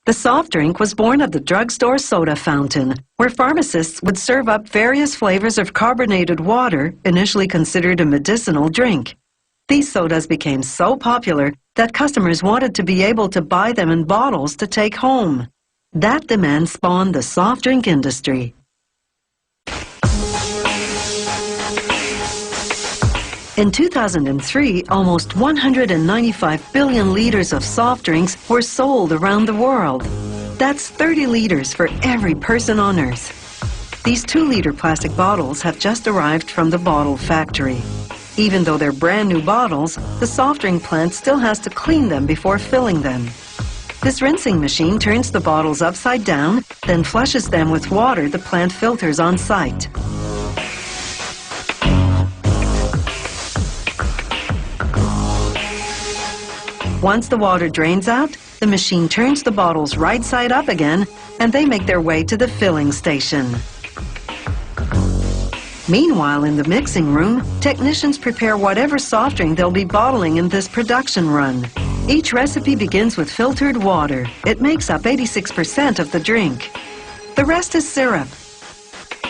The soft drink was born of the drugstore soda fountain, where pharmacists would serve up various flavors of carbonated water, initially considered a medicinal drink. These sodas became so popular that customers wanted to be able to buy them in bottles to take home. That demand spawned the soft drink industry. In 2003, almost 195 billion liters of soft drinks were sold around the world. That's 30 liters for every person on Earth. These 2-liter plastic bottles have just arrived from the bottle factory. Even though they're brand new bottles, the soft drink plant still has to clean them before filling them. This rinsing machine turns the bottles upside down, then flushes them with water the plant filters on site. Once the water drains out, the machine turns the bottles right side up again, and they make their way to the filling station. Meanwhile, in the mixing room, technicians prepare whatever soft drink they'll be bottling in this production run. Each recipe begins with filtered water. It makes up 86% of the drink. The rest is syrup.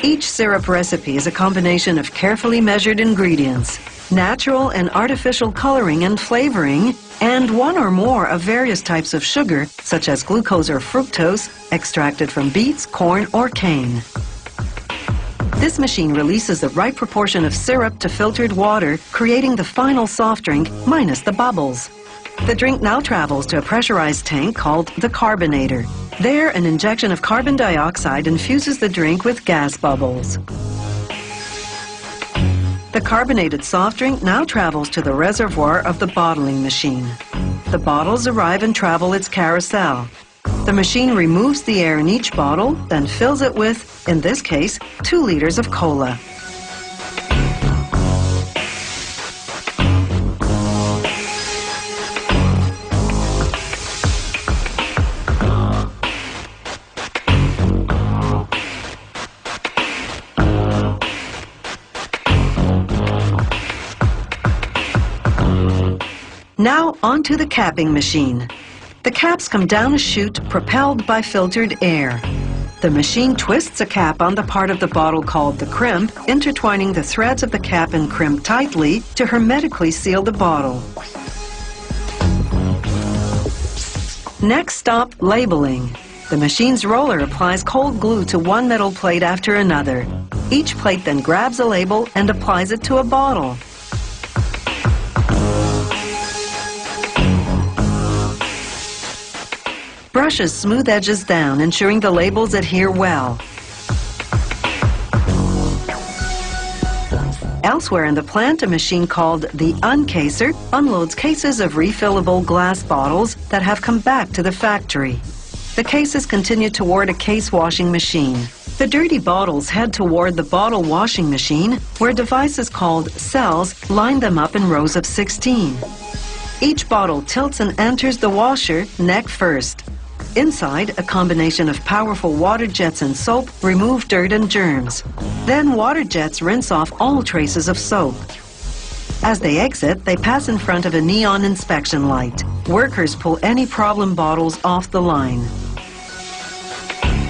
Each syrup recipe is a combination of carefully measured ingredients, natural and artificial coloring and flavoring, and one or more of various types of sugar, such as glucose or fructose, extracted from beets, corn, or cane. This machine releases the right proportion of syrup to filtered water, creating the final soft drink minus the bubbles. The drink now travels to a pressurized tank called the carbonator. There, an injection of carbon dioxide infuses the drink with gas bubbles. The carbonated soft drink now travels to the reservoir of the bottling machine. The bottles arrive and travel its carousel. The machine removes the air in each bottle, then fills it with, in this case, 2 liters of cola. Now onto the capping machine. The caps come down a chute propelled by filtered air. The machine twists a cap on the part of the bottle called the crimp, intertwining the threads of the cap and crimp tightly to hermetically seal the bottle. Next stop, labeling. The machine's roller applies cold glue to one metal plate after another. Each plate then grabs a label and applies it to a bottle. Brushes smooth edges down, ensuring the labels adhere well. Elsewhere in the plant, a machine called the uncaser unloads cases of refillable glass bottles that have come back to the factory. The cases continue toward a case washing machine. The dirty bottles head toward the bottle washing machine, where devices called cells line them up in rows of 16. Each bottle tilts and enters the washer neck first. Inside, a combination of powerful water jets and soap remove dirt and germs. Then water jets rinse off all traces of soap. As they exit, they pass in front of a neon inspection light. Workers pull any problem bottles off the line.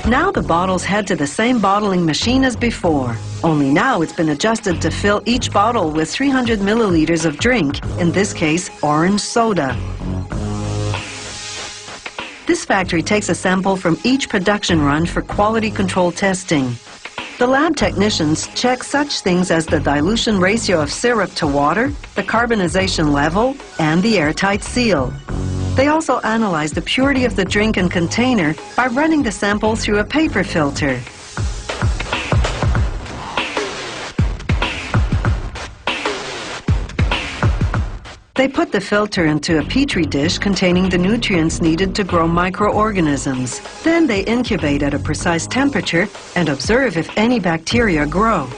Now the bottles head to the same bottling machine as before. Only now it's been adjusted to fill each bottle with 300 milliliters of drink, in this case, orange soda. This factory takes a sample from each production run for quality control testing. The lab technicians check such things as the dilution ratio of syrup to water, the carbonization level, and the airtight seal. They also analyze the purity of the drink and container by running the sample through a paper filter. They put the filter into a petri dish containing the nutrients needed to grow microorganisms. Then they incubate at a precise temperature and observe if any bacteria grow.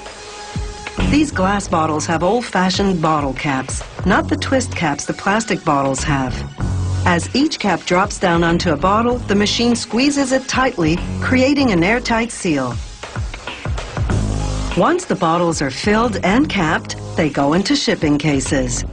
These glass bottles have old-fashioned bottle caps, not the twist caps the plastic bottles have. As each cap drops down onto a bottle, the machine squeezes it tightly, creating an airtight seal. Once the bottles are filled and capped, they go into shipping cases.